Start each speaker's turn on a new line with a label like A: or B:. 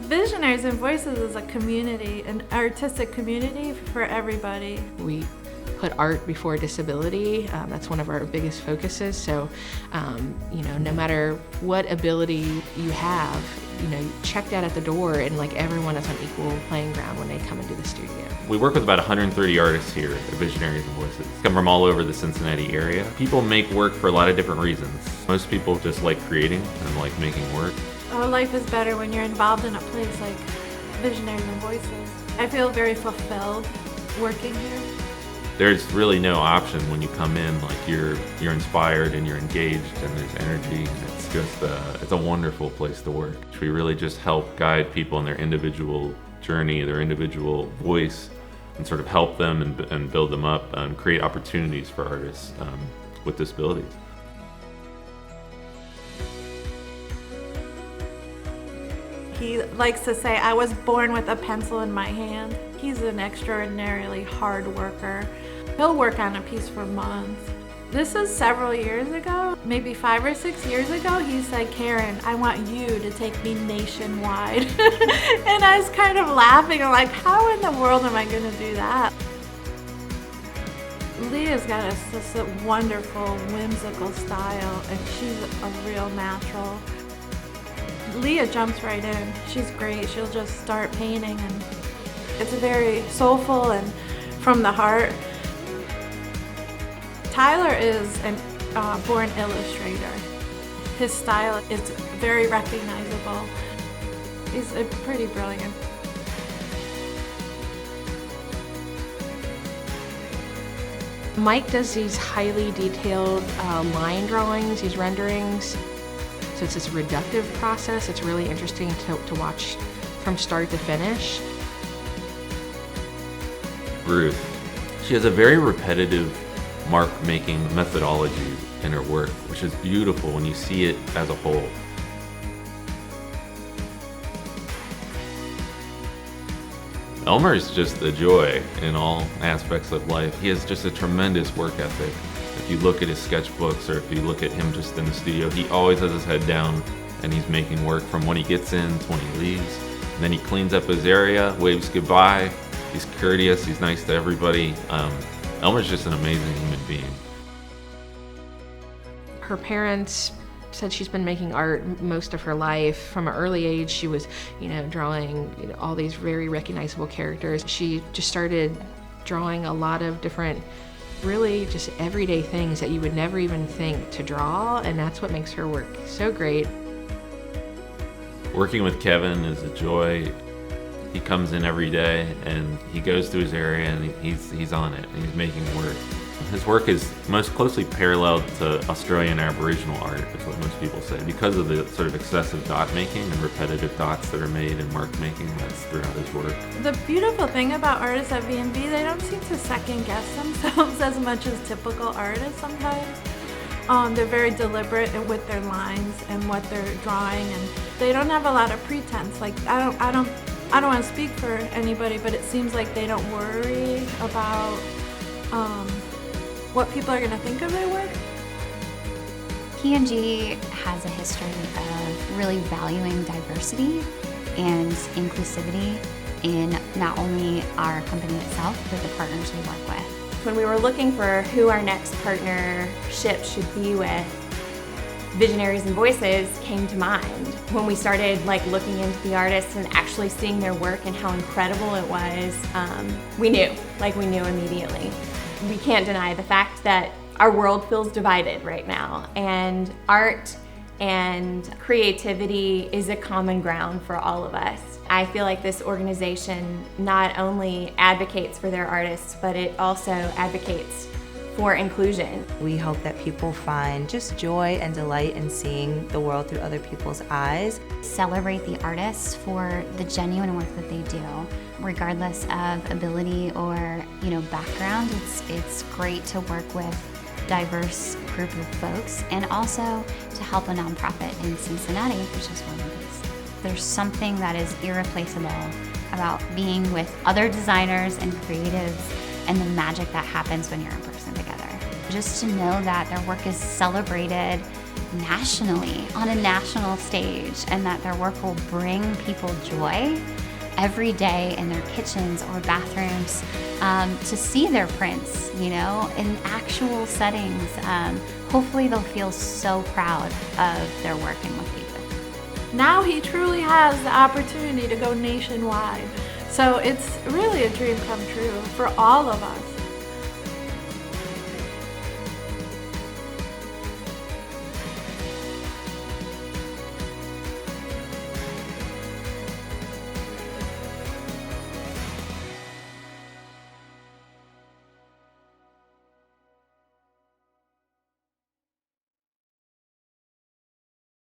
A: Visionaries and Voices is a community, an artistic community for everybody.
B: We put art before disability. That's one of our biggest focuses. So, no matter what ability you have, check that at the door, and like everyone is on equal playing ground when they come into the studio.
C: We work with about 130 artists here at Visionaries and Voices. Come from all over the Cincinnati area. People make work for a lot of different reasons. Most people just like creating and like making work.
A: Oh, life is better when you're involved in a place like Visionaries and Voices. I feel very fulfilled working here.
C: There's really no option when you come in, like you're inspired and you're engaged and there's energy. It's just it's a wonderful place to work. We really just help guide people in their individual journey, their individual voice, and sort of help them and build them up and create opportunities for artists with disabilities.
A: He likes to say, I was born with a pencil in my hand. He's an extraordinarily hard worker. He'll work on a piece for months. This is several years ago, maybe 5 or 6 years ago, he said, Karen, I want you to take me nationwide. And I was kind of laughing. I'm like, how in the world am I going to do that? Leah's got just a wonderful, whimsical style, and she's a real natural. Leah jumps right in. She's great. She'll just start painting, and it's very soulful and from the heart. Tyler is a born illustrator. His style is very recognizable. He's pretty brilliant.
B: Mike does these highly detailed line drawings, these renderings. So it's this reductive process. It's really interesting to watch from start to finish.
C: Ruth, she has a very repetitive mark-making methodology in her work, which is beautiful when you see it as a whole. Elmer is just a joy in all aspects of life. He has just a tremendous work ethic. If you look at his sketchbooks or if you look at him just in the studio, he always has his head down and he's making work from when he gets in to when he leaves. And then he cleans up his area, waves goodbye. He's courteous, he's nice to everybody. Elmer's just an amazing human being.
B: Her parents said she's been making art most of her life. From an early age, she was, drawing all these very recognizable characters. She just started drawing a lot of different, really just everyday things that you would never even think to draw, and that's what makes her work so great.
C: Working with Kevin is a joy. He comes in every day and he goes to his area and he's on it and he's making work. His work is most closely paralleled to Australian Aboriginal art, is what most people say, because of the sort of excessive dot making and repetitive dots that are made and mark making that's throughout his work.
A: The beautiful thing about artists at V&V, they don't seem to second guess themselves as much as typical artists sometimes. They're very deliberate with their lines and what they're drawing, and they don't have a lot of pretense. Like I don't want to speak for anybody, but it seems like they don't worry about what people are going to think of their work.
D: P&G has a history of really valuing diversity and inclusivity in not only our company itself, but the partners we work with.
E: When we were looking for who our next partnership should be with, Visionaries and Voices came to mind. When we started looking into the artists and actually seeing their work and how incredible it was, we knew immediately. We can't deny the fact that our world feels divided right now, and art and creativity is a common ground for all of us. I feel like this organization not only advocates for their artists, but it also advocates for inclusion.
F: We hope that people find just joy and delight in seeing the world through other people's eyes.
D: Celebrate the artists for the genuine work that they do, regardless of ability or background. It's great to work with a diverse group of folks, and also to help a nonprofit in Cincinnati, which is one of these. There's something that is irreplaceable about being with other designers and creatives and the magic that happens when you're in person together. Just to know that their work is celebrated nationally, on a national stage, and that their work will bring people joy every day in their kitchens or bathrooms, to see their prints, in actual settings. Hopefully they'll feel so proud of their work and what they do.
A: Now he truly has the opportunity to go nationwide. So it's really a dream come true for all of us.